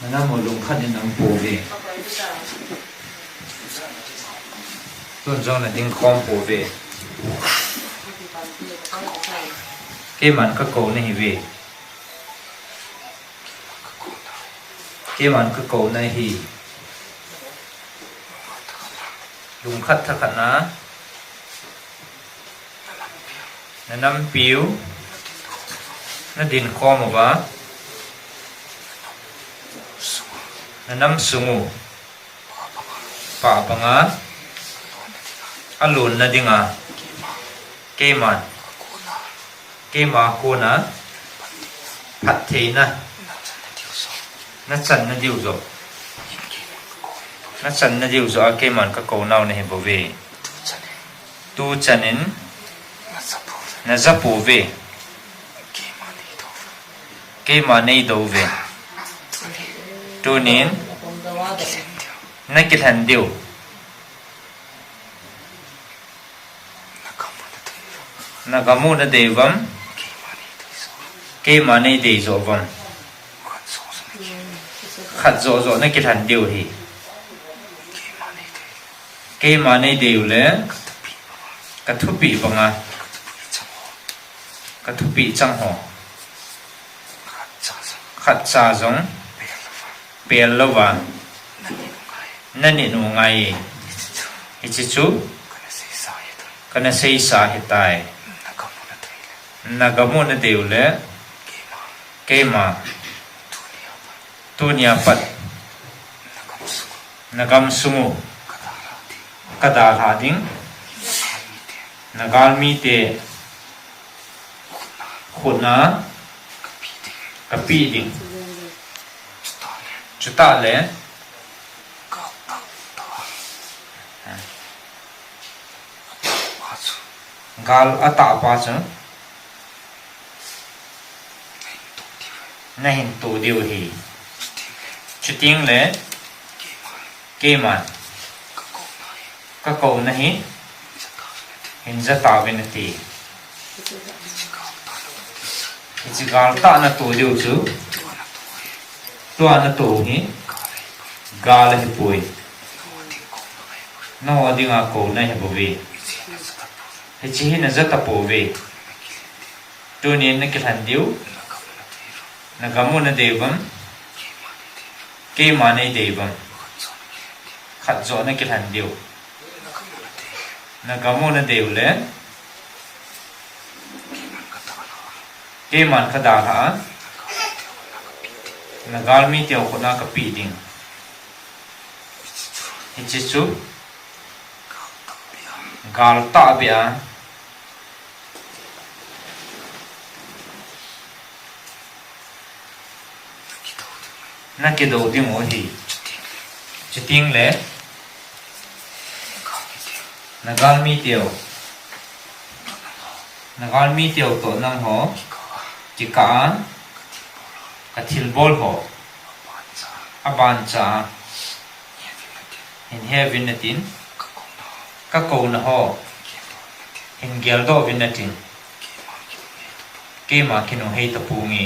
นั่นหมดลงขั้นยังน้ำปูดิต้นจงนั่นดิ้งคอมปูดิเกมันก็โกนี่เวเกมันก็โกนี่ฮีลุงคัดทักนะนั่นน้ำปิวนั่นดินคอมวะนั่นน้ำสูงป่าปังอ่ะอลุนนั่นดิ้งอ่ะเกมาคูนะพัดเทนะนั่นสันนั่นดิวจบนั่นสันนั่นดิวจบเกมันก็โกนเอาในเหบเวตูจันนินนั่นจับปูเวเกมันในดูเวตูนินนั่นกิทันดิวนักมูนเดวัมเกมาในเดโซวัมขัดโซโซนั่นกิทันดิวฮีเกมาในเดวเลยกัทุปีบังอ่ะกัทุปีจังหอขัดซาจงเปลลวะนั่นนี่นูไงอิจิจูกันเสียสาเหตุใดนักมูนเดียวเลยเกมาตัวเนียปัดนักมสุงกระดาษหาดิ้งนักการมีเตะขุนนะกระปีดิ้งจุดตาเลยกาลอัตตาปัจจุนั่นเห็นตัวเดียวฮีชุดทิ้งเลยเกมันก็โกนนะฮีเห็นจะตาเป็นตีจิกาลตาหน้าตัวเดียวจูตัวหน้าตัวฮีกาลให้ป่วยน้องอดีงาโกนนะให้บ่วีเฮจิฮินะจะตะปูเวตัวนี้นักขันดิวนักมูนเดวัมเกมาในเดวัมขัดโจนักขันดิวนักมูนเดวเลยเกมันขดาหานักการมีเตียวคนนักปีดิงฮิจิจูกาลตาเบียนักเกดูดิ้งโอฮีจุดทิ้งเลยนักการมีเตียวตัวนั่งหัวจิกานกัทิลบอลหัวอบานจ่าเห็นเฮวินนตินก็โกนหัวเห็นเกลโดวินนตินเกมาคิโนเฮตปูงี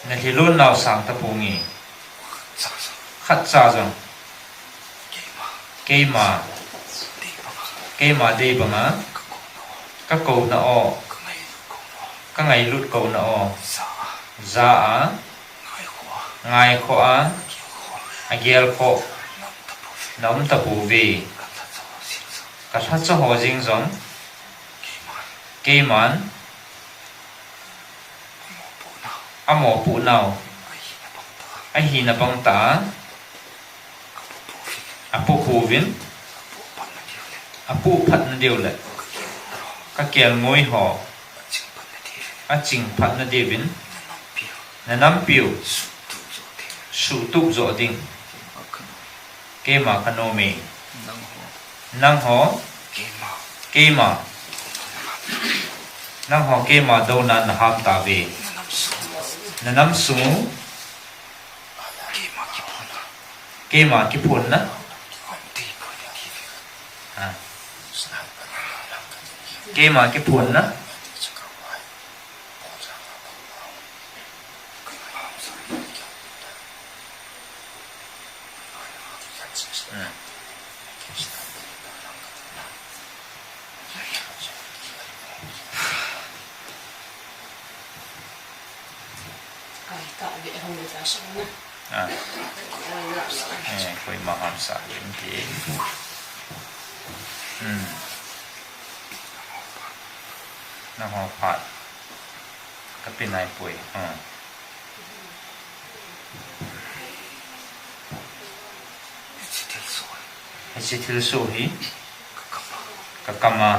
นั่นที่รุ่นเราสั่งตะปูงีขัดซาจังเกมาเดบังอ่ะก็โกนอก็ไงลุดโกนอซาอ่ะไงขออ่ะอเกลขอน้ำตะปูวีก็ทัดจะหัวจิงจังเกมันอโมปูนาวไอหินบังตาอปูคูวินอปูพัดนเดียวเลยก็เกี่ยวงวยหออจิงพัดนเดียวินนั่นน้ำปิวสูตุกโจดิงเกมาคโนเมนังหอเกมานังหอเกมาโดนันหามตาเวนั่นน้ำสูงเกมากิพุนนะเกมากิพุนนะ koi maham sa lim ki na ho phat kapinai pui Chitil so hi kakama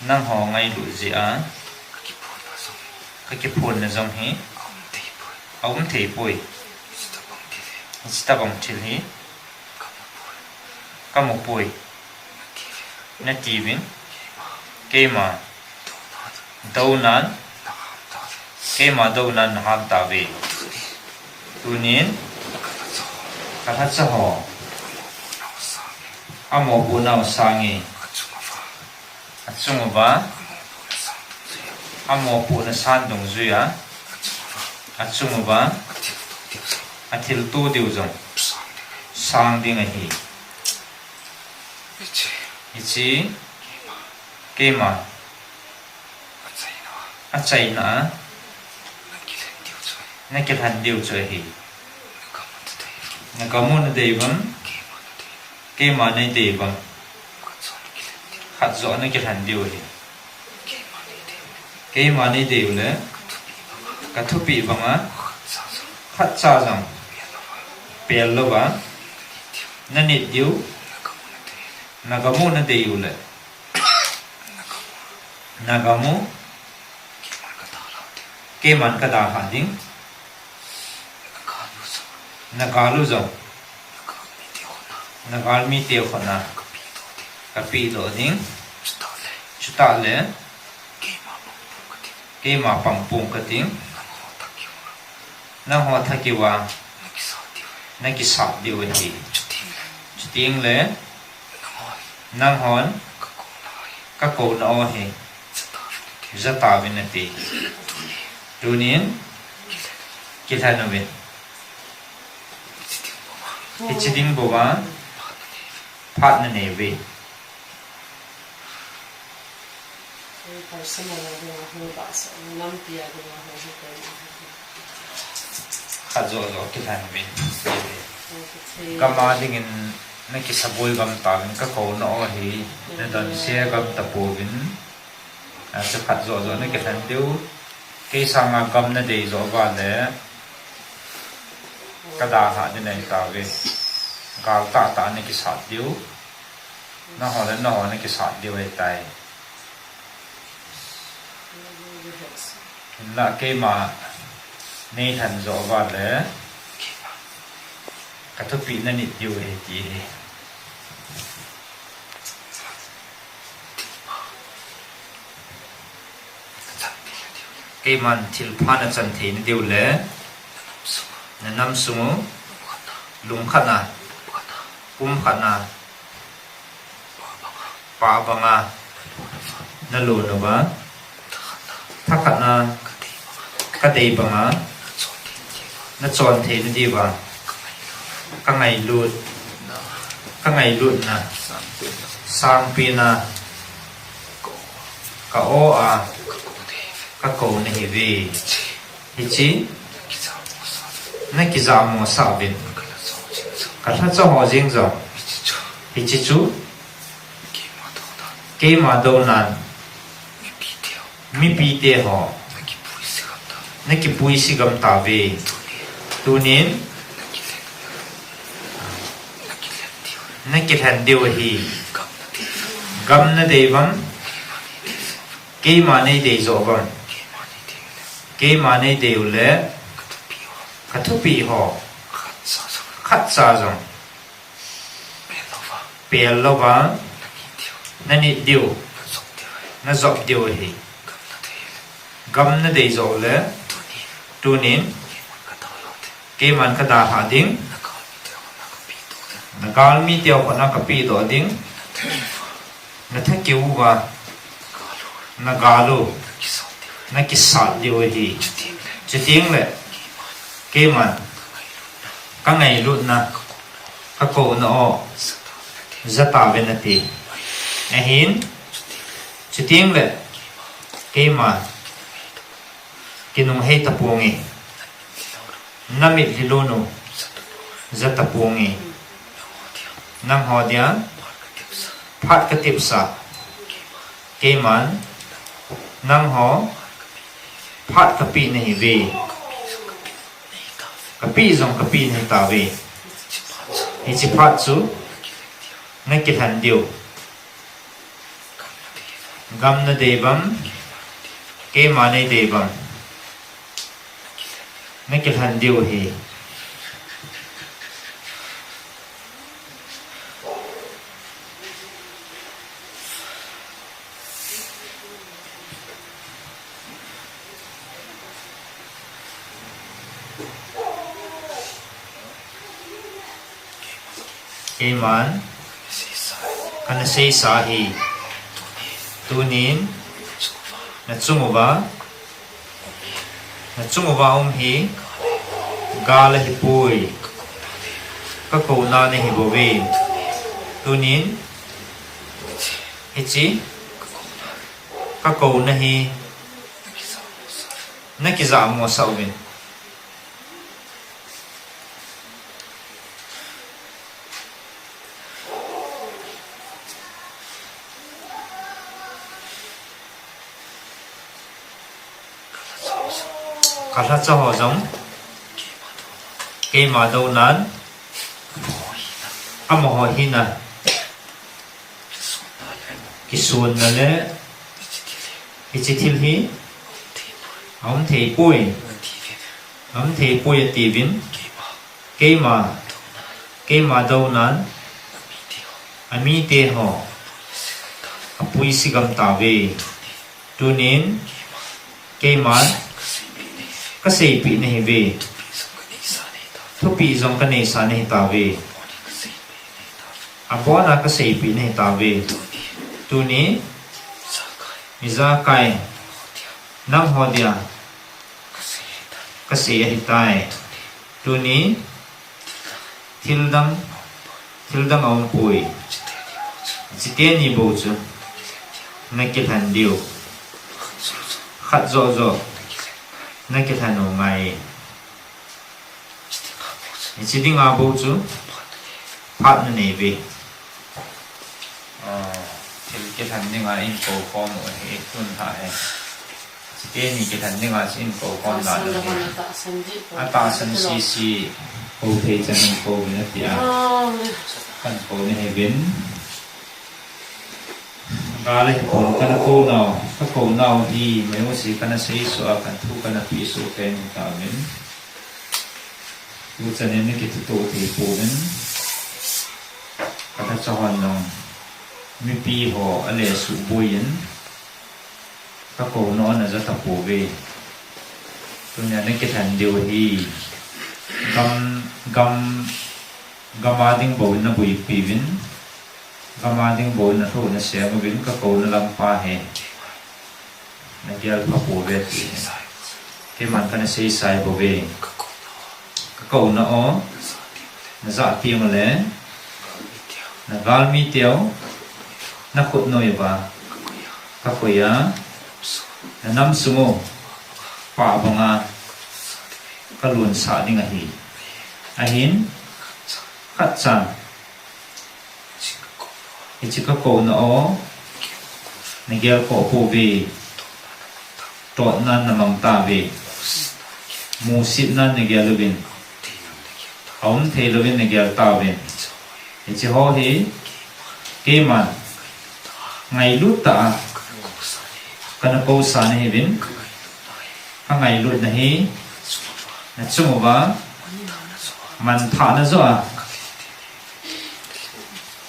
nang ho ngai lu ji a ki phun na jong hi thei pui Stabong til hi kamu pui na tivin kema daunan ham tawe tunin kahatsa ho amo bunau sangi atsungba amo puna sandong zuya atsungba atil tu diu jong sang ding a hi ichi kema achai na nakil han diu choi hi nakamun devam kema nei devam khat zo nakil han diu hi kema nei diu le kathupi banga khat cha jong pel lo ba nanit diu nagamu na deyu le nagamu keman ka da ha ding nagalu zo nagal mi te khona kapi do ding chuta le kema pampung ka ding na ho thakiwa na ki sa diu hi chuting le nang hon ka ko na o hi zata vinati tunin kilhanovin ichiding boba phat na nevi khazo zo kilhanovin kama dingin nakisaboi gam tawin ka ko na o hi na don sia gam tapovin sa khat zo zo na ke than deu ke sanga gam na dei zo ba le ka da ha de nei tawe gal ta na ki sat deu na ho na ki sat deu ai tai la ke ma nei than zo ba le ka thu pi na ni deu ai ti man til phana chan the ni deu le na nam sungu lung khana kum khana pa banga na lo no ba thakana ka dei banga na chon the ni di ba ka ngai lut na sang pina ka o a ka ko na hi ve hichi na ki za mo sa bin ka tha cho ho jing zo hichi chu ke ma do nan mi pi te ho na ki pui si gam ta ve tunin na ki than deu hi gam na devam ke ma nei de zo bam ke ma nei deu le ka thu pi ho khat sa jong pel lo ba na ni deu na zop deu hi gam na de zo le tunin ke man ka da ha ding na gal mi teo ko na ka pi do ding na tha kiu ba na galu na ki sa deu hi chuting le ke man ka ngai lut na ka ko na o zata venati ahin chuting le ke man kinung hei tapungi namit hilono zatapungi nang hodia phat katipsa keman nang ho phat kapi nahi ve kapi zong kapi nahi ta ve ichi phat chu nakit han diu gamna devam kemane devam nakit han diu hi Iman kana say sahi tunin na tsumuba hi gala hipui kakuna ni hibobe tunin hichi kakuna hi nakizamo saubin khá cho họ giống cái mà đâu nán âm họ hi nè cái xuân nè lẽ cái chỉ thiên hi ông thầy bùi tỷ vin cái mà đâu nán ami te họ bùi si gam ta về tu nên cái mà cái gì bị này về thu bị dòng cái này sao này ta về bỏ ra cái gì bị này ta về tu ní ra cái năm hoa dia cái gì hiện tại tu ní thiếu đăng ông bùi chỉ tiền như bầu chứ này cái thành điều khát rõ na cái thằng nào ngay chỉ đi ngã bầu chú phát nó này về thì cái thằng đi ngã in cổ con rồi hết tuần thải chỉ cái này cái thằng đi ngã in cổ con là được ta sân xì cổ thầy chân cổ này thì phần cổ này biến ra lên cổ cái các cổ nào thì mấy cái gì cái xây sửa cái thu cái pi sửa cái mình tạo nên lúc cho nên cái tổ thì cổ nên cái cho hoàn lòng mi pi họ ở lề sụp bùi yến các cổ nó là rất tập cổ về tôi nhận đến cái thành điều thì gam ading bầu nó bùi pi vin gamading bol na thu na siya mabin ka ko na lang pa he nagyal pa po bet ke man ka na say sai bo be ka ko na o na za tiang le na galmi tiao na khut noi ba ka ko ya na nam sumo pa banga ka lun sa ding a hi ahin khat chan chỉ có cổ nó này kia cổ phù về trộn nan là mỏng ta về mù xịt nan này kia luôn ống thế luôn này kia ta về chỉ ho thế cái mà ngày lút ta cái nó câu sa này bên cái ngày lút này là chung vào mình thả nó rồi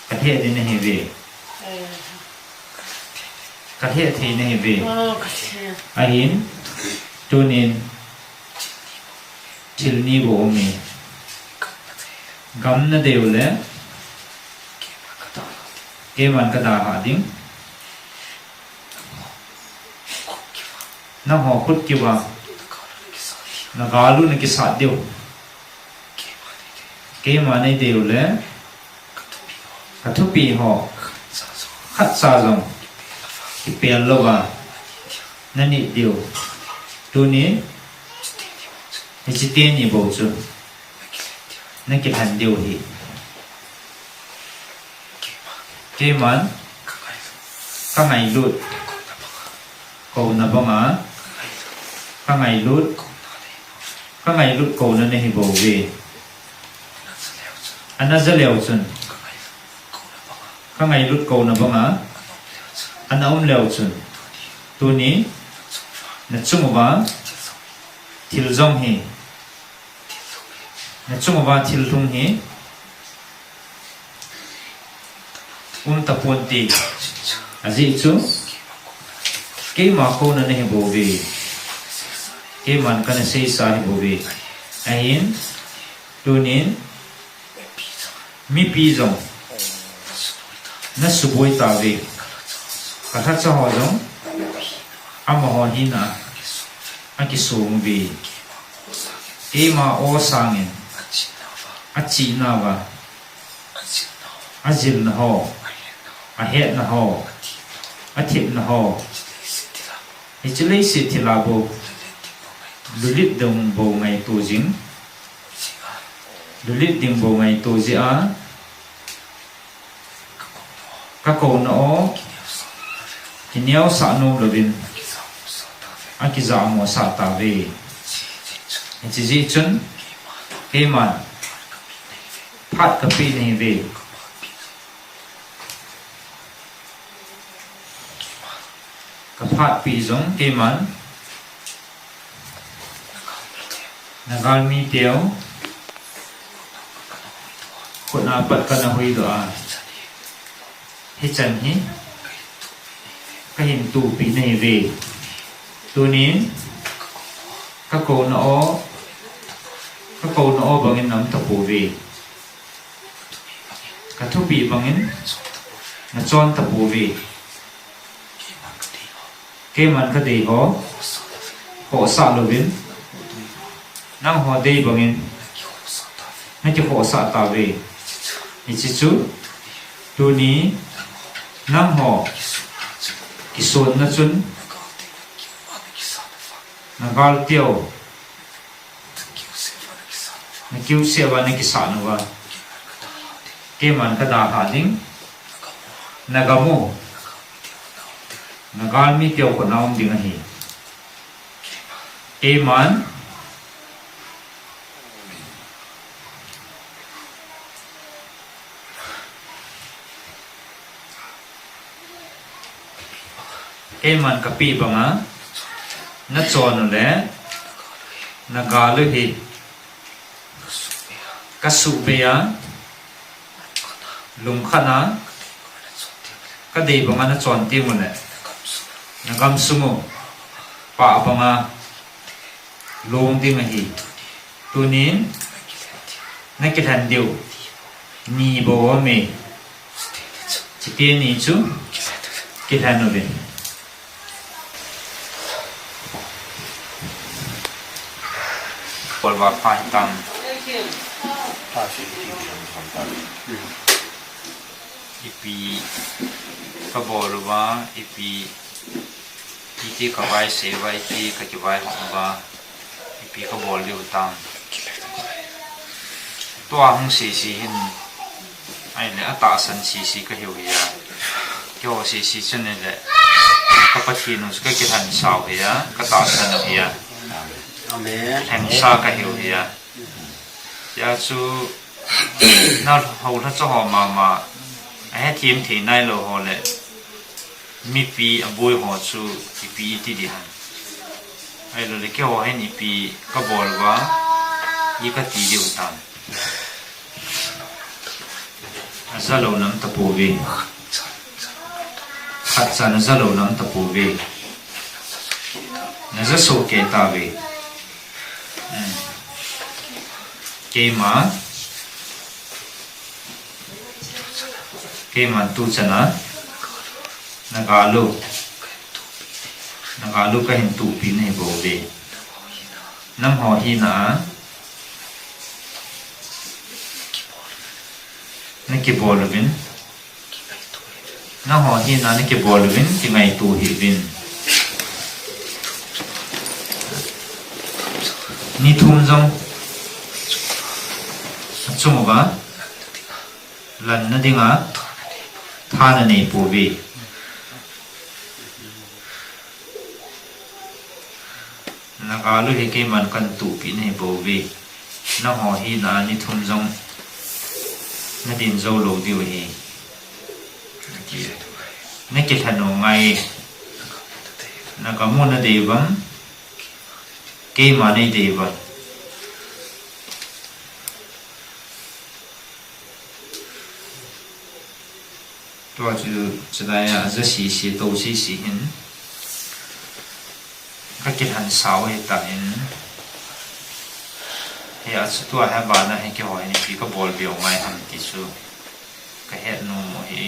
cái thế thì này về cái thế thì này về ahin cho nên chịu ni bộ mình gam nó đều là cái man cái đà hạ tiếng nó họ khut kêu vào nó gà luôn cái sạt đều cái mà này đều là các thứ bị họ khát xa dòng cái bèn lâu à nên nhị điều tôi ní hi chi te ni bo chu na ki han deu hi ke man ka ngai lut ko na banga ka ngai lut ko na ne hi bo ve ana za leo chun ka ngai lut ko na banga ana leo chun tu ni na chung wa thil zong hi na chung wa thil thung hi tapon ti aji chu ke ma ko na ne bo ve ke man kan sei sa hi bo ve ain tunin mi pi zong na suboi ta ve ka tha cha ho zong ama ho hi na aki sum ve ke ma o sangin achi na wa ajil na ho a het na ho a thip na ho hi chilei si thila bo lulit dong bo ngai tu jing lulit ding bo ngai tu ji a ka ko na o ki niao sa no lovin a ki za mo sa ta ve hi chi ji chun ke man phat ka pi nei ve ka phat pi zong ke man nagal mi teo ko na pat ka na hui do a hi chan hi ka hin tu pi nei ve tu nin ka ko na o bangin nam ta pu ve ka thu pi bangin na chon ta pu ve ke man ka dei ho sa lovin nang ho dei bangin na ki ho sa ta ve ni chi chu tu ni nang ho ki son na chun na gal teo na kiu se wa na ki sa na wa ke man ka da ha ding na ga mo nagal mi teo ko naum ding hi ke man ka pi banga na chon le na ga lu hi ka su be ya lum khana ka dei banga na chon ti mo le nagam sumo pa banga long ding hi tunin na ki than deu ni bo me chi te ni chu ki than no ve polwa phai tam ipi ka bolwa ipi iti ka vai se vai ti ka ki vai hongwa ipi ka bol liu tam to hong si hin ai le ata san si ka hiu ya kyo si chen le ka pathi nu ka ki than sao ya ka ta san ya amen than sa ka hiu ya ya chu na ho la cho ho ma ai team thi nai lo ho le mi pi aboi ho chu pi ti di han ai lo le ke ho hen pi ka bol wa i ka ti di utan azalo nam ta pu ve khat san azalo nam ta pu ve na za so ke ta ve ke ma tu chana nagalu ka hin tu pi nei bo ve nam ho hi na ki bol vin na ho hi na ki bol vin ki ngai tu hi vin ni thum jong chung ba lan na dinga thana nei pu bi na ga lu he ke man kan tu pi nei bo bi na ho hi na ni thum jong na din zo lo di hi na ke thano ngai na ka mo na de bam ke ma nei de baตัวจะได้จะสีตัวสีหินก็คิดหันสาวให้ตายเฮียสุดตัวให้บ้านนะให้เกี่ยวให้พี่ก็บอลเบี้ยวไม่ทำที่สุดก็เห็นนู่นให้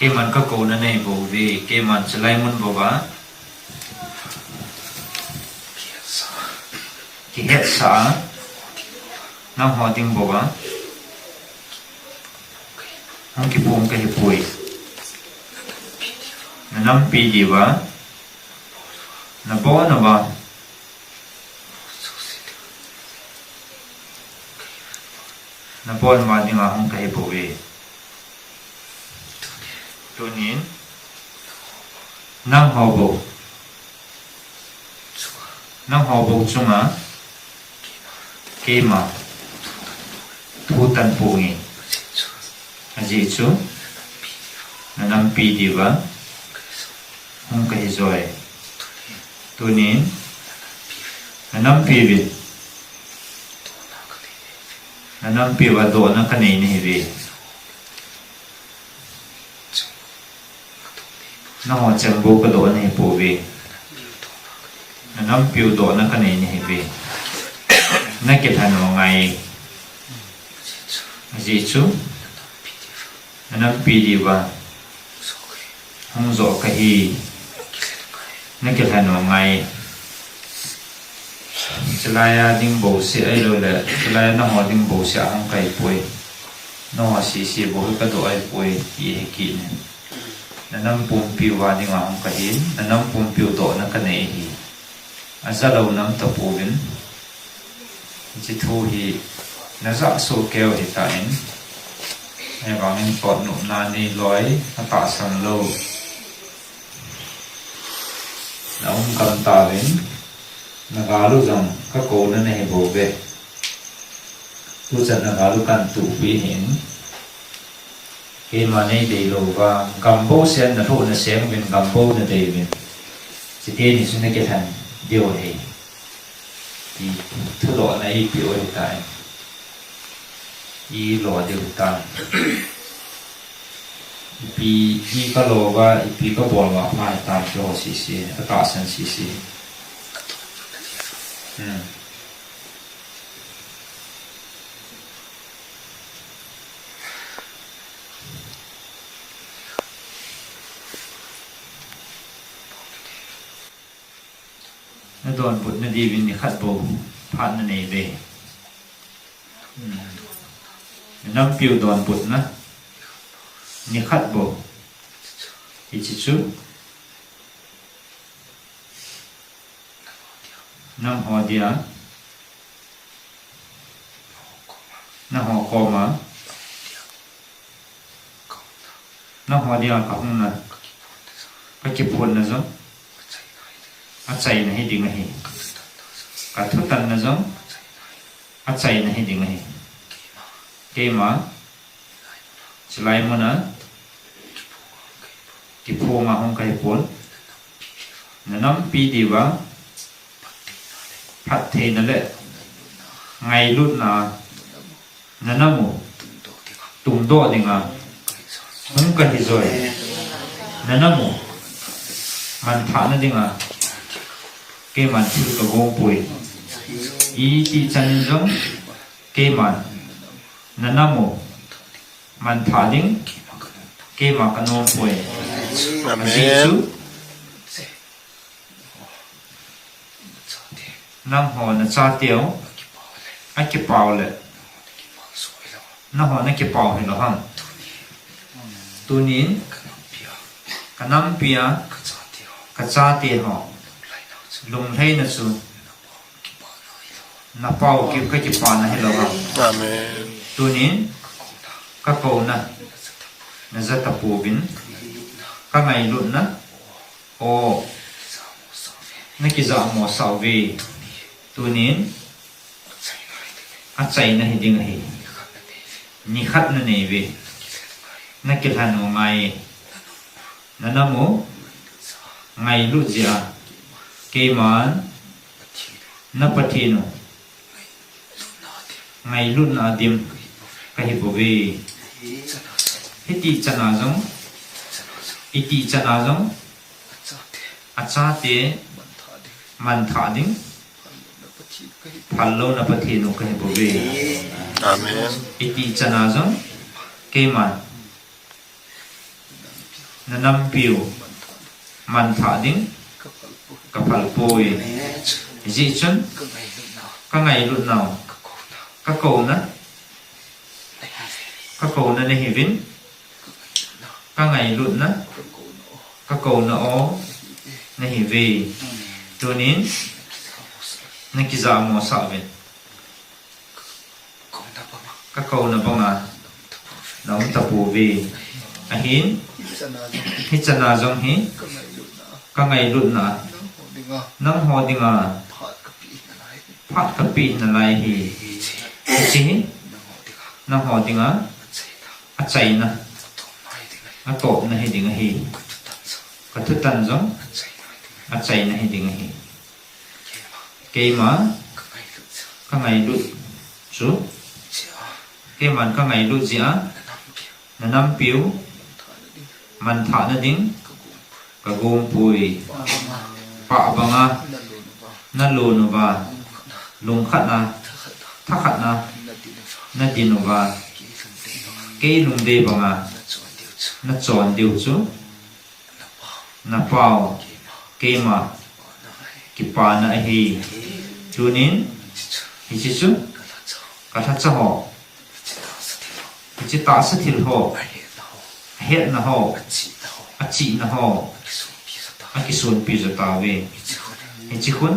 cáiมันก็โกนในบ่ดีcáiมันจะไล่มันบ่ว่าcáiเฮ็ดสาน้ำหอดิงบ่ว่าน้ำกี่ปุ่มก็เฮ็ดป่วยน้ำปีดีว่าน้ำบ่น้ำว่าน้ำบ่น้ำว่าดิงอ่ะห้องก็เฮ็ดป่วยตัวนี้นั่งหอบกจุงอ่ะเกมาทูตันปูงี้อาจิจูนั่งปีดีวะห้องก็ให้จอยตัวนี้นั่งปีบิดนั่งปีว่าโดนนักกันนี่บิน้องจังบุกโดนให้ปูบีน้องปิวโดนนักกันนี่ให้บีนักเก็ตหันว่าไงจีจูน้องปีดีว่าห้องโจกะฮีนักเก็ตหันว่าไงจะไล่ดิ้งบูเสียไอ้รู้เลยจะไล่น้องดิ้งบูเสียห้องไก่ป่วยน้องสีบุกกระโดดไอ้ป่วยยี่ให้กินนั่นปุ่มปิวว่าดีงามกันหินนั่นปุ่มปิวโตนักกันเองอาจจะเรานั่งตะปูวินจิตทูฮีนั่นจะโซเกลเหตุการณ์ในบางปอดหนุนนานีลอยตาสันโลแล้วกันตาวินนักอาลูจังก็โกนั่นให้โบเบลูจันนักอาลูกันตุปีหินเกมาในเดโลว่ากัมโบเซนนั่นโหนั่นเสียงเป็นกัมโบนั่นเดวินสิเกนี่สุนัขทันเดียวเฮที่ทุกหล่อในเดียวตายอีหล่อเดียวตายปีอีก็หล่อว่าอีปีก็บอลว่าไม่ตายหล่อสีอากาศสันสีนั่นตอนพุทธนาดีวินนี่ขัดโบผ่านนั่นเองเลยน้ำปิวตอนพุทธนะนี่ขัดโบอีจิจูน้ำหอเดียน้ำหอคอมาน้ำหอเดียกับห้องน่ะก็เก็บผลนะจ๊ะอาศัยนะให้ดึงให้กัดทุตันนะจ๊ะอาศัยนะให้ดึงให้เกมาสไลม์มันนะกิโพมาห้องไก่ปนน้ำปีดีวะพัดเทนั่นแหละไงรุ่นน่ะนั่นน่ะหมูตุ่มโดดนี่ไงห้องไก่จอยนั่นน่ะหมูมันผ่านนั่นเองอ่ะเกมันชื่อกระโงปุยอีที่จันทร์เกมันนั่นน่ะหมูมันผ่านดิ้งเกมันกันโงปุยจิจู nang ho na cha teo a ki pau le na ho na ki pau hi lo ham tunin kanam pia ka cha te ho lung thei na chu na pau ki ka ki pa na hi lo ham Amen. tunin ka ko na za ta pu bin ka ngai lu na o na ki za mo sa vi tunin a chai na hi ding hi ni khat na nei ve na ki than o ngai na na mo ngai lu zia ke man na pathino ngai lu na dim ka hi bo ve hiti chana jong iti chana jong acha te man tha ding phallo na pathino ka hi bo ve Amen. iti chana jong ke man na nam piu man tha ding ka phal poi ji chun ka ngai lu nào ka ko na ne hi vin ka ngai lu na ka ko na o ne hi ve tunin na ki za mo sa ve ka ko na banga na um ta pu ve a hin hi chana jong hi ka ngai lu na nang ho dinga phat ka pi na lai hi chi nang ho dinga a chai na a to na hi dinga hi ka thu tan jong a chai na hi dinga hi ke ma ka ngai lu chu ke man ka ngai lu ji a na nam piu man tha na ding ka gom pui pa banga na lo no ba lung khat na tha khat na na din no ba ke lung de banga na chon diu chu na pau ke ma ki pa na hi tunin hi chi chu ka tha cha ho chi ta sa thil ho het na ho a chi na ho a ki sun pi za ta ve hi chi khun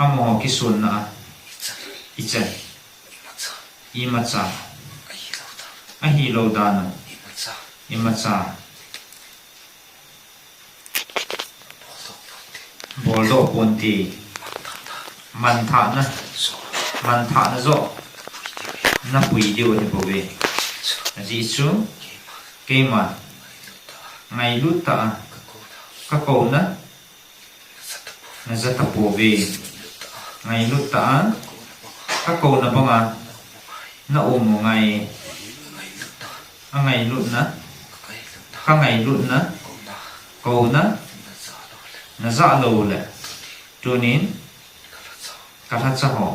a mo ki sun na i cha i ma cha a hi lo da na i ma cha bol do pon ti man tha na zo na pui diu he bo ve ji chu ke ma ngai lu ta ka ko na za ta po ve ngai lu ta ka ko na banga na o mo ngai a ngai lu na ka ngai lu na ko na za lo le tunin ka tha cha ho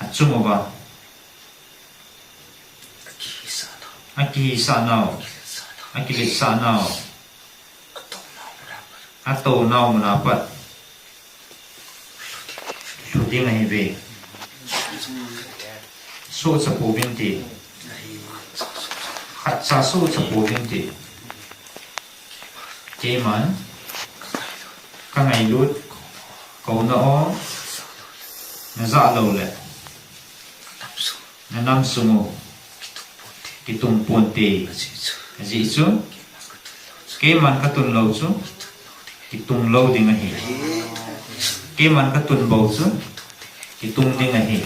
a chu mo ba a ki sa nao a ki le sa nao a to nao mo na pat lu ding ai ve so sa po bin ti khat sa so sa po bin ti ke man ka ngai lut ko na o na za lo le na nam su mo ki tung pon ti ji chu ke man ka tun lo chu ki tung lo ding a hi ke man ka tun bo chu ki tung ding a hi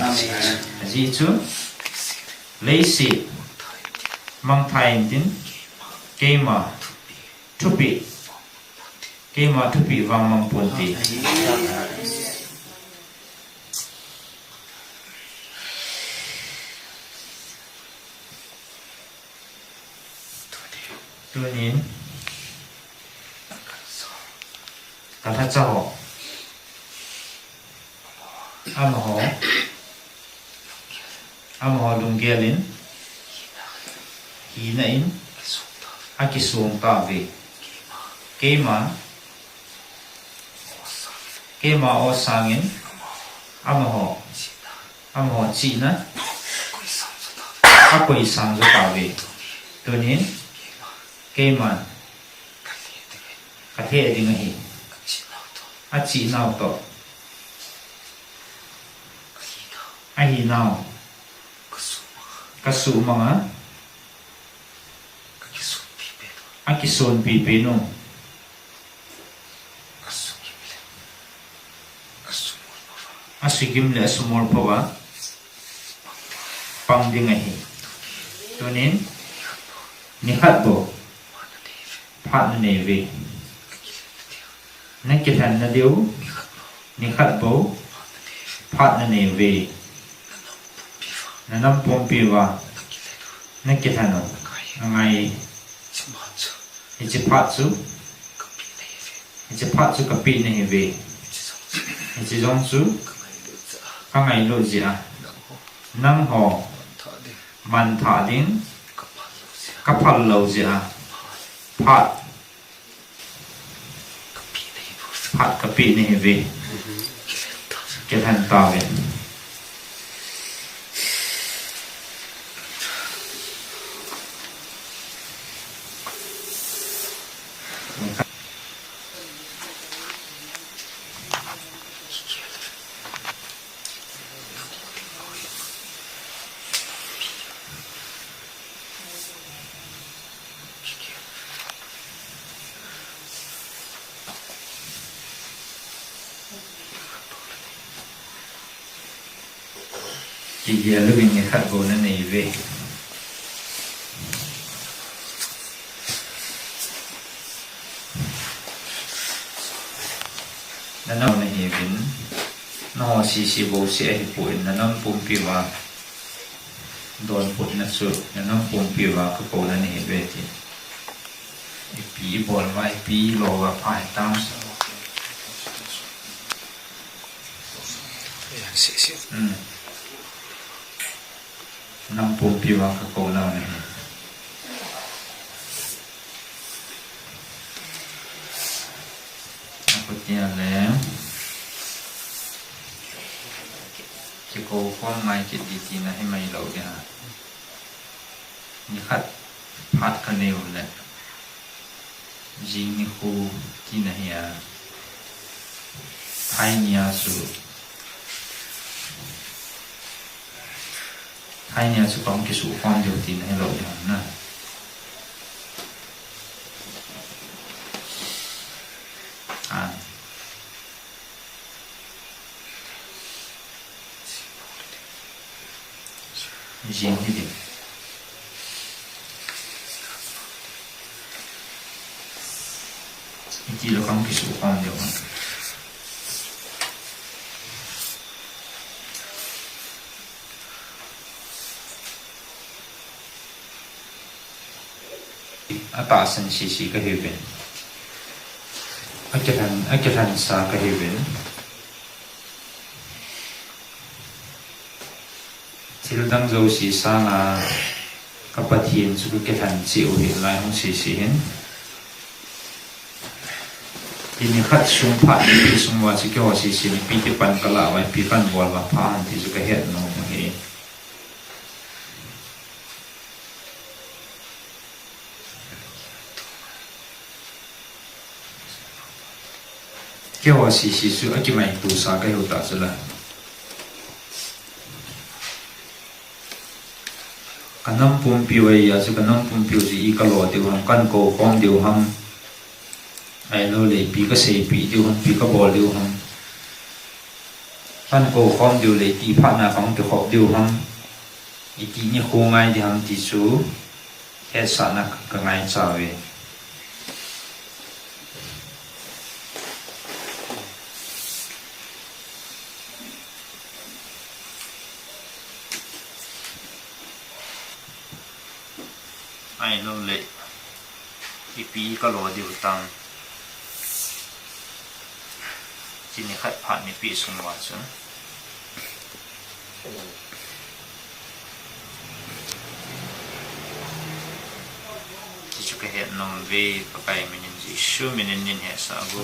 ji chu lei si mang thai tin ke ma thu pi ke ma thu pi wang mang pon ti tunin ka tha cha ho am ho lung gelin hi na in a ki suang ta ve ke ma ke ma o sangin amaho chi na akoi sang zo ta ve tunin ke man ka the ding hi a chi nau to a hi nau ka su manga a ki son pi pe no a sigim le sumor pawa pang ding hi tunin ni hat bo phat ne ve na ki than na deu ni hat bo phat ne ve na nam pom pi wa na ki than no ngai ichi phat su ka pi ne ve ichi jong su ka ngai lo ji a nang ho man tha ding ka phal lo ji a phat ka pi ne ve ke than ta ve chỉ giờ lúc mình khát bộ nó này về nó nào này hiện nó xì bộ sẽ bụi nó nằm bùn piu vào đòn bụi nó sụt nó nằm bùn piu vào cái bộ nó này về thì pí bồn vai pí lò và phải tam nằm bùn piu vào cái bộ nào này có tiền lẽ chỉ cô con mai chỉ đi là hay mày lâu kìa như khách phát cái nêu này riêng như khu thì này à thay nhà sự có cái số con điều thì này lâu kìa nè riêng cái gì chỉ là không cái số con điều ta sinh xì cái hiệu biển cái thành xa cái hiệu biển til dang zo si sa na kapathin su ke than chiu hi lai hong si hin in khat sum pha ni sum wa chi ko si ni pi te pan kala wa pi kan bol wa pha han ti su ka het no hi ke wa si su a ki mai tu sa ka hu ta su la kanam pum piu ai ya su kanam pum piu ji ka lotiu ham kan ko kom diu ham ai lo le pi ka sei pi diu ham pi ka bol diu ham kan ko kom diu le ti pha na phang ke khop diu ham i ti ni khu ngai di ham ti su he sa na ka ngai cha ve ai lo le pi ka lo diu tang chỉ ni khat phat ni pi sum wa chu chỉ chu cái het nom ve pa kai min ji shu min nin he sa go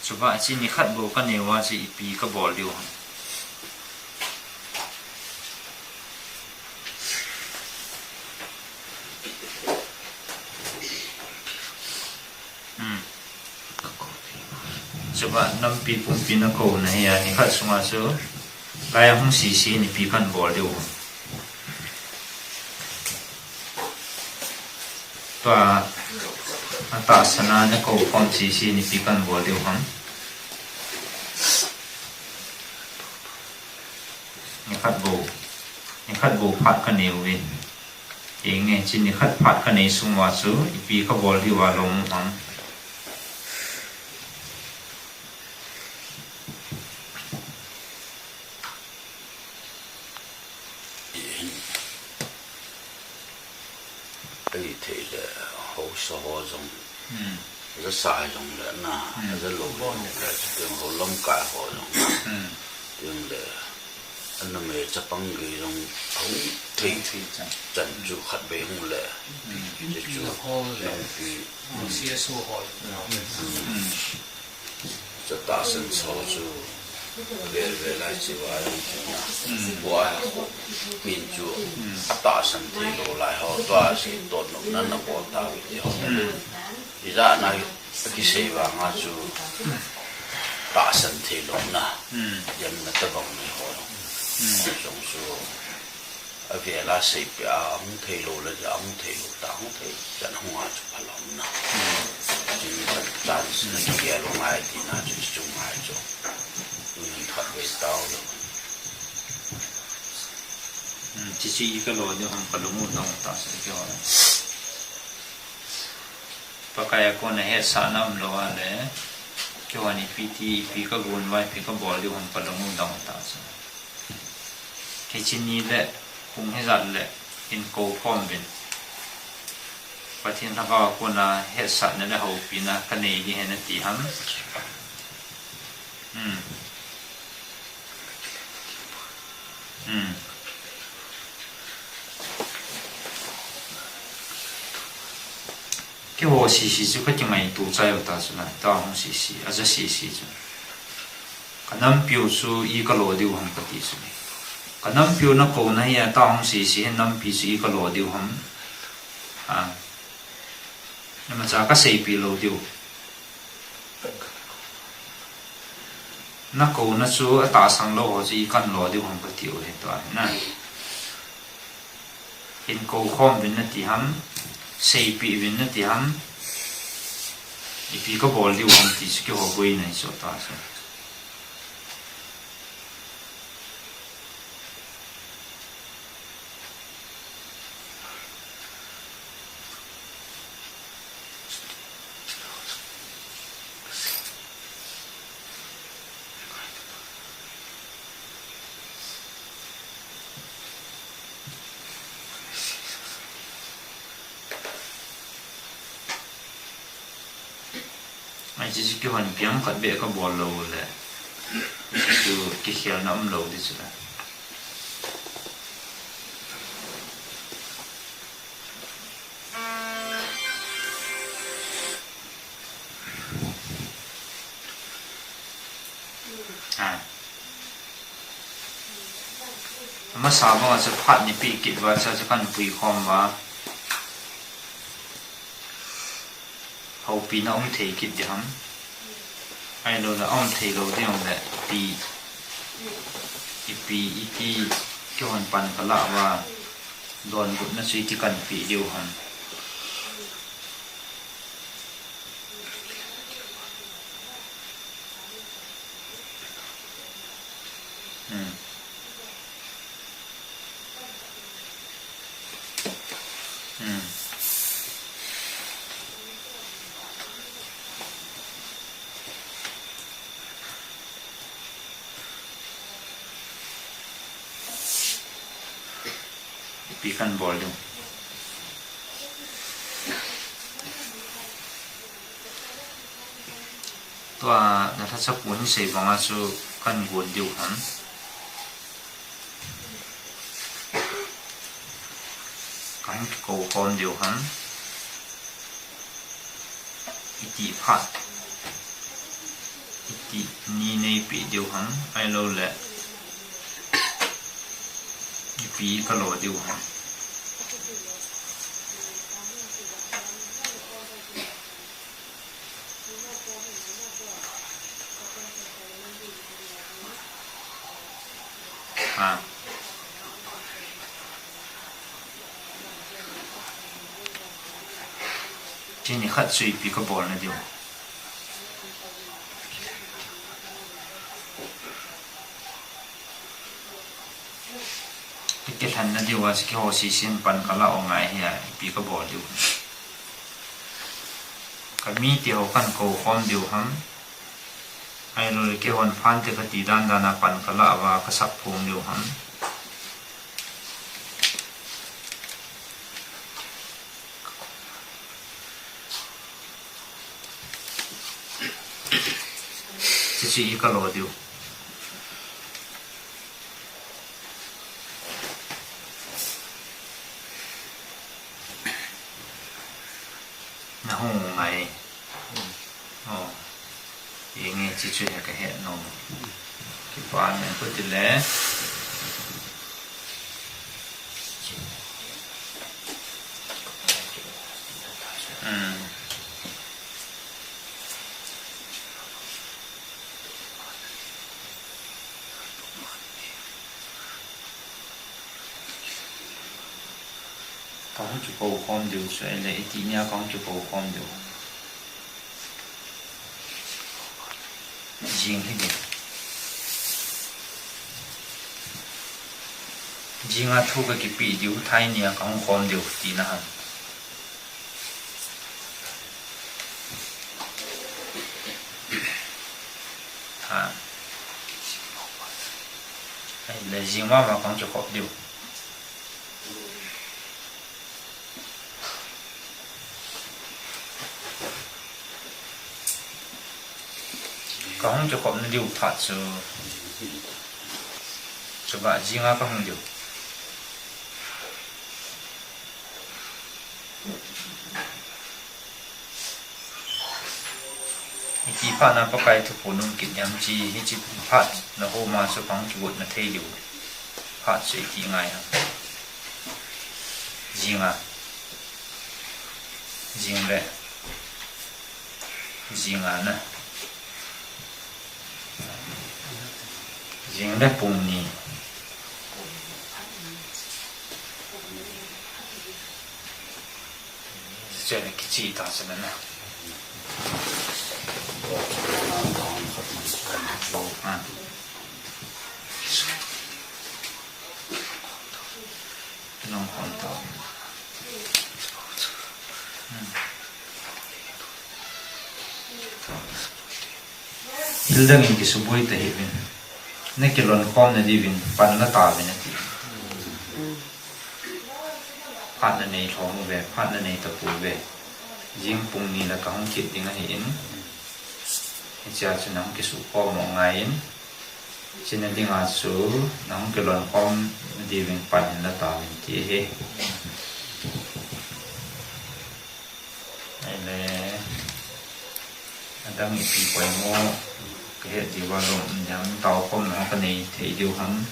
chu ba chi ni khat bo ka ne wa chi pi ka bol diu chu ba nam pi pum pi na ko na ya ni khat sunga chu kaya hung si si ni pi kan bol diu tua ata sana na ko pom si si ni pi kan bol diu ham ni khat bo phat ka ne wi eng nge chin ni khat phat ka ne sungwa chu pi ka bol diu wa lom ham ấy thì là hậu số giống rất sai giống là na rất lâu là tiếng hậu lâm cả họ giống tiếng là anh em ấy chấp bằng cái giống hậu thì chân chú khát bể hông là chỉ chú làm cái cho ta sinh sau chú về lại chỉ vào qua miền chúa ta sinh thì đồ lại họ ta sẽ tồn nó nên nó bỏ ta vì họ thì ra này cái gì vào ngã chú ta sinh thì đồ na dân nó tập bằng này họ trong số về là sẽ bị ông thầy đồ là ông thầy đồ ta ông thầy dân hoa chú phải làm na chỉ là ta sinh kia luôn ai thì na chú chung ai chú thật về tao rồi chỉ cái lối như hàng phần đúng một đồng ta sẽ cho và cái con này hết sản năm lo đấy cho anh phi cái guồn vai phi cái bò liu hàng phần đúng một đồng ta sẽ cái chuyện này đấy cũng hết giận đấy in cầu phong bên và thiên thằng họ con là hết sản này là hậu phi na cái này đi hết tí hắn cái hồ xì xì chú cái tiếng này tụ trái ở ta chú này ta không xì xì, à chứ xì xì chú, cái nấm piu chú ý cái lỗ điều không có tí chú, cái nấm piu nó cổ này à ta không xì xì, nấm piu chú ý cái lỗ điều không, nhưng mà chả cái xì piu lỗ điều, nó cổ nó chú ta sang lỗ chú ý cái lỗ điều không có tí hết toàn, này, hiện cổ không bên nó tí hâm xây bị bên nó thì ham, vì có bỏ liều ham thì cái họ quay này số ta số, chỉ cái hoàn biếng cắt bẹ cái bò lâu là cái khéo nó lâu đi chứ mà sao mà sẽ phát những bị kịch và sẽ cần bùi khom và hậu pin ông thầy kịch gì hả? Ai đó là ông thầy đầu tiên là pi cái hoàn pan cái lạ và đòn cũng nó suy thì cần pi điều hả? Pikan bol dong. Tua na thasa pun sei banga su kan gon diu han. Kan ko kon diu han. Iti phat. iti ni nei pi deu ham ai lo le pi ka lo deu ham chỉ ni khát suy pi ka bol na deu cái thành nó điều là cái hồ xì xin pan cả lão ngài hè bị cái bỏ điều cái mi tiêu căn cầu khom điều hắm ai rồi cái hòn phan thì cái tì đan đan là pan cả lão và cái sắp phồng điều hắm chỉ cái lỗ điều hông ngày thì nghe chỉ chuyện cái hệ nó cái quan này có thể lẽ con chụp bầu con đều sẽ lấy tí nha con chụp bầu con đều riêng thế này riêng à thu cái bị điều thay nha con đều tí na hẳn là riêng mà con chụp hộp đều không cho con nó điều thoát cho bạn riêng á không điều chỉ phát nó có cái thực phụ nông kỹ nhắm chi hay chỉ phát nó hôm mà số phẳng chủ nó thay điều phát sẽ chỉ ngay riêng à riêng đấy riêng à nè riêng đấy bùng nhỉ这里给自己打什么呢？弄黄豆。Ilang yung kisuboy tahibin. Nakilon kom na divin pan na tabi na ti. Pat na nay thong ve, pat na nay tapu ve. Jing pung ni la kahong kit ding ahin. Hiya chu nang kisu kom mo ngayin. Chin na ding asu nang kilon kom na divin pan na tabi ti he. Ele adang ipi koy mo cái hệ gì vào lộn nhắm tàu không nó cái này thấy điều hắn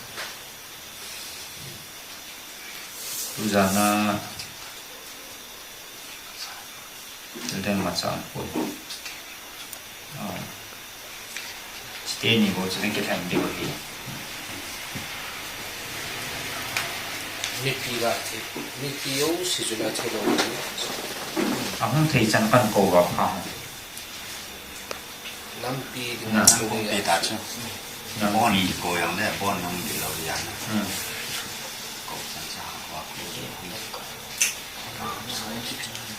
bây giờ nó lên mặt sàn của tên gì bộ cho cái thành điều gì Nikiyo si Jula Chelo không thấy chẳng cần cổ vào không Nampi bị tạt chứ bon cổ yang đấy bon không bị lâu dài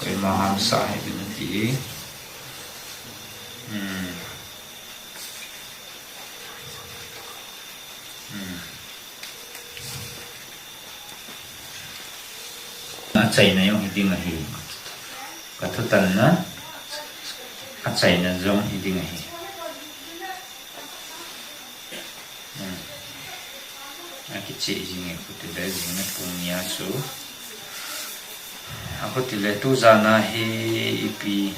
cái mà ham sai bên tí chạy này ông đi ngay cái thứ tần á chạy là giống đi ngay cái chị gì nghe của tôi đấy gì nghe cùng nhà số aku tidak tu zana he ipi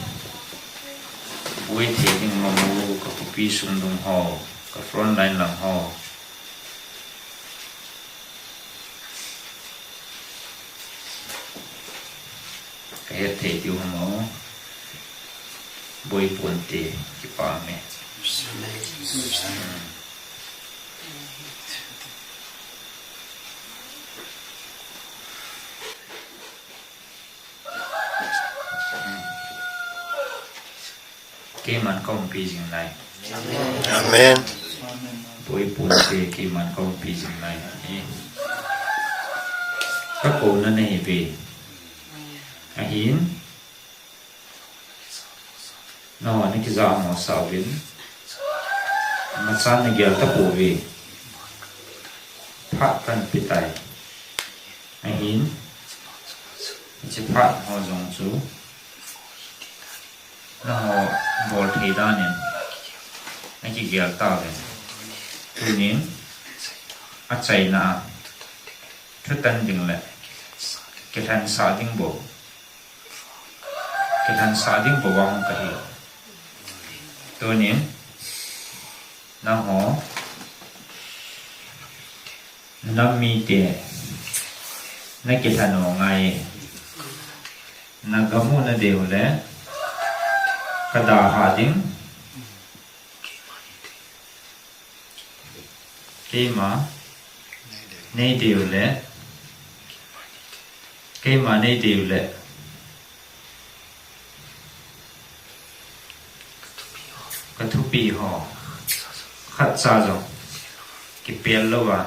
vui thế nhưng mà mua các copy sung đông ho các front line lang ho cái hết thế tiêu nó bôi buồn tê cái bà mẹ cái man công pi jing này Amen. bôi buồn tê cái man công pi jing này các cô nó này về hiến nó này cái dao mỏ sào viên mà san này gel ta bổ về phát căn bị tai hiến chỉ phát họ dùng chú nó họ bol thì đa nên này cái gel ta về tu nên chạy na thức tân dừng lại cái thằng sa ding bộ cái thằng sa ding bộ vong cái gì tôi nín nó họ nó mi tiền nó cái thằng họ ngày nó gamu nó đều đấy cái đà hà ding cái mà này đều đấy cái mà này đều đấy cái thu bì họ khát xa rồi cái bèn lâu à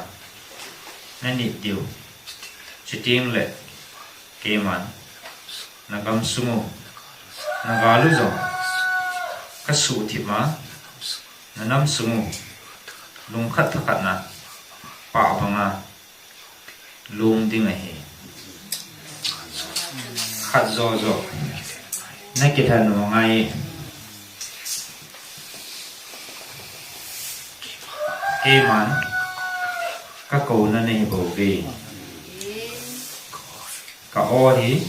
nên nhịn điều chỉ tiếng lệ cái mà nó cầm sung nó gà lúc rồi cái sụ thịt má nó nắm sung lung khát thật khát nè bảo bằng à lung đi này khát rồi này cái thằng nó ngay cái màn các cô nó này bổ về cả o thì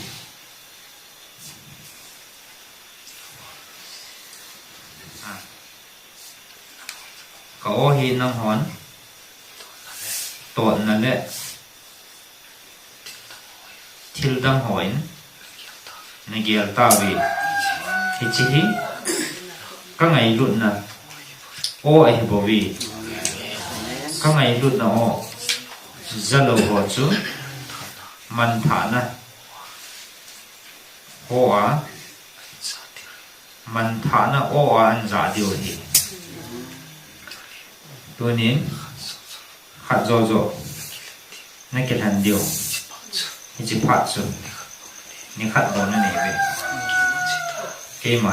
cả o thì năm hòn tuần là lệ thiêu đâm hỏi này kia ta về thì chỉ các ngày luôn là o ấy bổ về các ngày luôn nó rất là khó chứ man thả na hoa man thả na hoa ăn giả điều thì tôi nên khát rồi này cái thằng điều thì chỉ phát rồi nhưng khát rồi nó này về cái mà